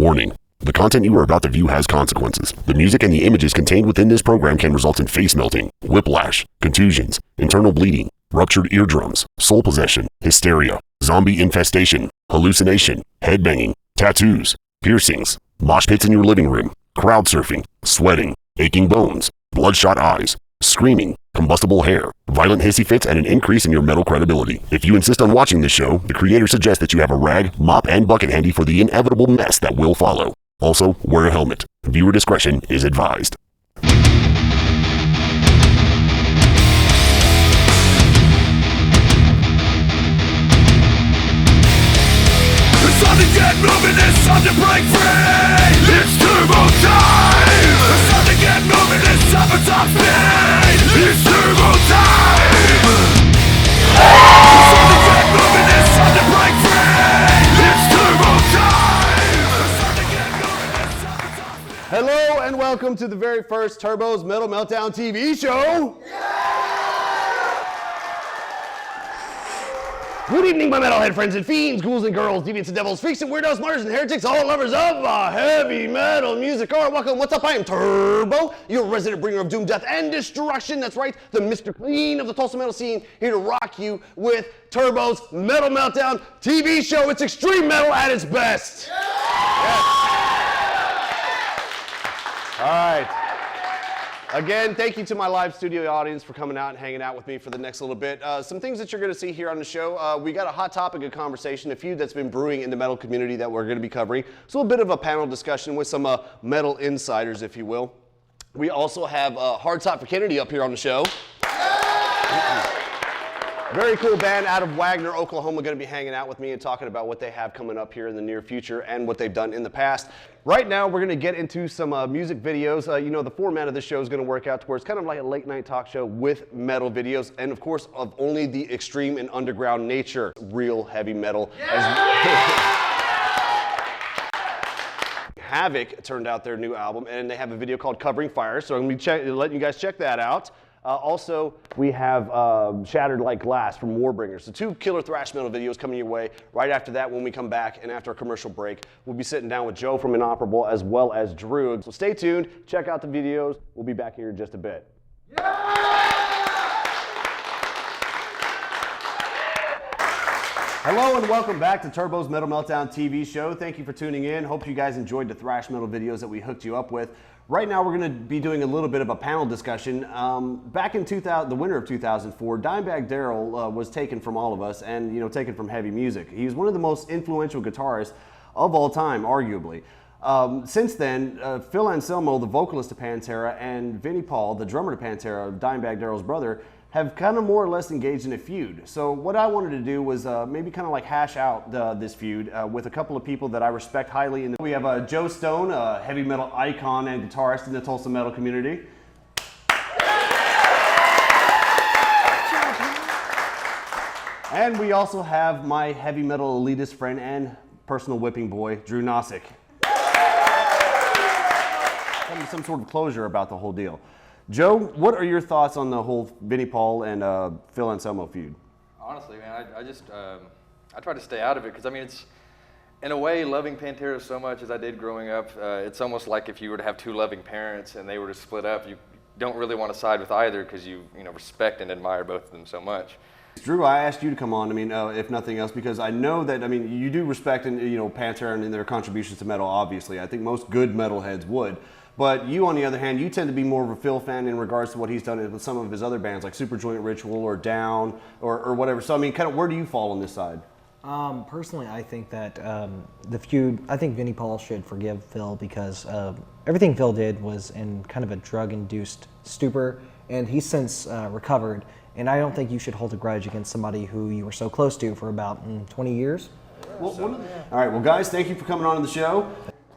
Warning. The content you are about to view has consequences. The music and the images contained within this program can result in face melting, whiplash, contusions, internal bleeding, ruptured eardrums, soul possession, hysteria, zombie infestation, hallucination, headbanging, tattoos, piercings, mosh pits in your living room, crowd surfing, sweating, aching bones, bloodshot eyes, screaming, combustible hair, violent hissy fits, and an increase in your metal credibility. If you insist on watching this show, the creator suggests that you have a rag, mop, and bucket handy for the inevitable mess that will follow. Also, wear a helmet. Viewer discretion is advised. It's time to get moving, it's time to break free. It's turbo time. It's time to get moving, it's time for top speed. It's turbo time. It's time to get moving, it's time to break free. It's turbo time. It's time to get moving, it's time for top speed. Hello and welcome to the very first Turbo's Metal Meltdown TV show. Good evening, my metalhead friends and fiends, ghouls and girls, deviants and devils, freaks and weirdos, martyrs and heretics, all lovers of heavy metal music. All right, welcome. What's up? I am Turbo, your resident bringer of doom, death, and destruction. That's right, the Mr. Clean of the Tulsa metal scene, here to rock you with Turbo's Metal Meltdown TV show. It's extreme metal at its best. Yes. All right. Again, thank you to my live studio audience for coming out and hanging out with me for the next little bit. Some things that you're going to see here on the show. We got a hot topic of conversation, a feud that's been brewing in the metal community that we're going to be covering. So a bit of a panel discussion with some metal insiders, if you will. We also have Hard Top for Kennedy up here on the show. Very cool band out of Wagner, Oklahoma, going to be hanging out with me and talking about what they have coming up here in the near future and what they've done in the past. Right now, we're going to get into some music videos. You know, the format of this show is going to work out to where it's kind of like a late night talk show with metal videos, and of course, of only the extreme and underground nature, real heavy metal. Havoc turned out their new album, and they have a video called Covering Fire, so I'm going to be letting you guys check that out. Also, we have Shattered Like Glass from Warbringers. So 2 killer thrash metal videos coming your way. Right after that, when we come back and after a commercial break, we'll be sitting down with Joe from Inoperable as well as Drew. So stay tuned, check out the videos. We'll be back here in just a bit. Hello and welcome back to Turbo's Metal Meltdown TV show. Thank you for tuning in. Hope you guys enjoyed the thrash metal videos that we hooked you up with. Right now we're going to be doing a little bit of a panel discussion. Back in the winter of 2004, Dimebag Darrell was taken from all of us and taken from heavy music. He's one of the most influential guitarists of all time, arguably. Since then, Phil Anselmo, the vocalist of Pantera, and Vinnie Paul, the drummer of Pantera, Dimebag Darrell's brother, have kind of more or less engaged in a feud. So what I wanted to do was maybe kind of like hash out this feud with a couple of people that I respect highly. We have Joe Stone, a heavy metal icon and guitarist in the Tulsa metal community. And we also have my heavy metal elitist friend and personal whipping boy, Drew Nosick. Some sort of closure about the whole deal. Joe, what are your thoughts on the whole Vinnie Paul and Phil Anselmo feud? Honestly, man, I try to stay out of it because, I mean, it's, in a way, loving Pantera so much as I did growing up, it's almost like if you were to have 2 loving parents and they were to split up, you don't really want to side with either because you respect and admire both of them so much. Drew, I asked you to come on, if nothing else, because I know that, you do respect Pantera and their contributions to metal, obviously. I think most good metalheads would. But you, on the other hand, you tend to be more of a Phil fan in regards to what he's done with some of his other bands, like Superjoint Ritual or Down or whatever. So, kind of where do you fall on this side? Personally, I think that the feud, I think Vinnie Paul should forgive Phil because everything Phil did was in kind of a drug-induced stupor, and he's since recovered. And I don't think you should hold a grudge against somebody who you were so close to for about 20 years. All right, well, guys, thank you for coming on the show.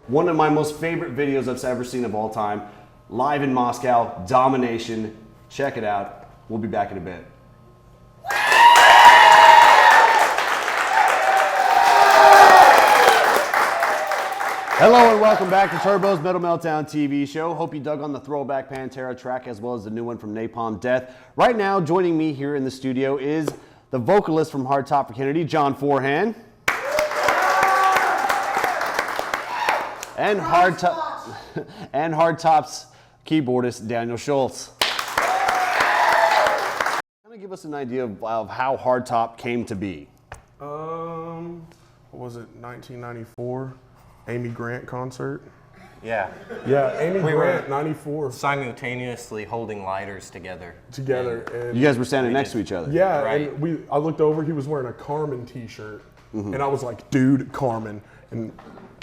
One of my most favorite videos I've ever seen of all time, live in Moscow, Domination. Check it out. We'll be back in a bit. Hello and welcome back to Turbo's Metal Meltdown TV show. Hope you dug on the throwback Pantera track as well as the new one from Napalm Death. Right now, joining me here in the studio is the vocalist from Hard Top for Kennedy, John Forehand. And Hard Top and Hard Top's keyboardist Daniel Schultz. Kind of give us an idea of how Hard Top came to be. What was it, 1994? Amy Grant concert? Yeah. Yeah, Amy We Grant, were 94. Simultaneously holding lighters together. And You guys were standing next to each other. yeah, Right. and I looked over, he was wearing a Carmen t-shirt. And I was like, dude, Carmen. And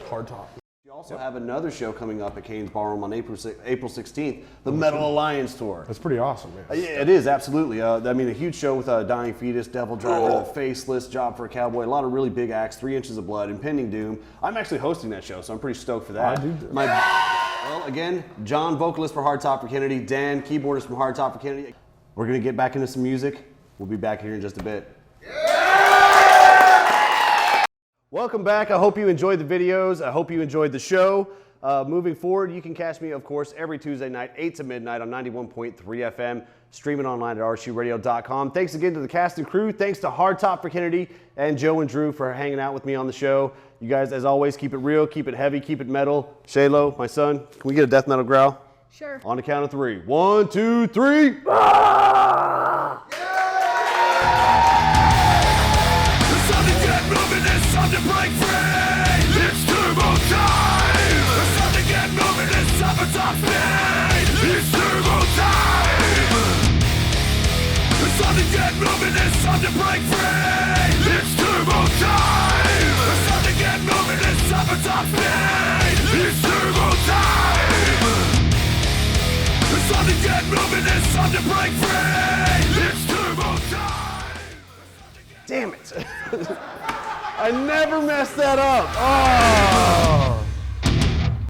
Hard Top. You also have another show coming up at Kane's Ballroom on April 16th, the Metal Alliance Tour. That's pretty awesome, man. Yeah, it is, absolutely. I mean, a huge show with Dying Fetus, Devil Driver, The Faceless, Job for a Cowboy, a lot of really big acts, 3 Inches of Blood, Impending Doom. I'm actually hosting that show, so I'm pretty stoked for that. I do. Well, again, John, vocalist for Hard Top for Kennedy, Dan, keyboardist from Hard Top for Kennedy. We're going to get back into some music. We'll be back here in just a bit. Welcome back. I hope you enjoyed the videos. I hope you enjoyed the show. Moving forward, you can catch me, of course, every Tuesday night, 8 to midnight on 91.3 FM, streaming online at rshuradio.com. Thanks again to the cast and crew. Thanks to Hard Top for Kennedy and Joe and Drew for hanging out with me on the show. You guys, as always, keep it real, keep it heavy, keep it metal. Shaylo, my son, can we get a death metal growl? Sure. On the count of 3. 1, 2, 3. It's time to break free. It's turbo time. It's time to get moving. It's time for top speed. It's turbo time. It's time to get moving. It's time to break free. It's turbo time. It's time to get moving. It's time for top speed. It's turbo time. It's time to get moving. It's time to break free. It's turbo time. Damn it. I never messed that up. Oh.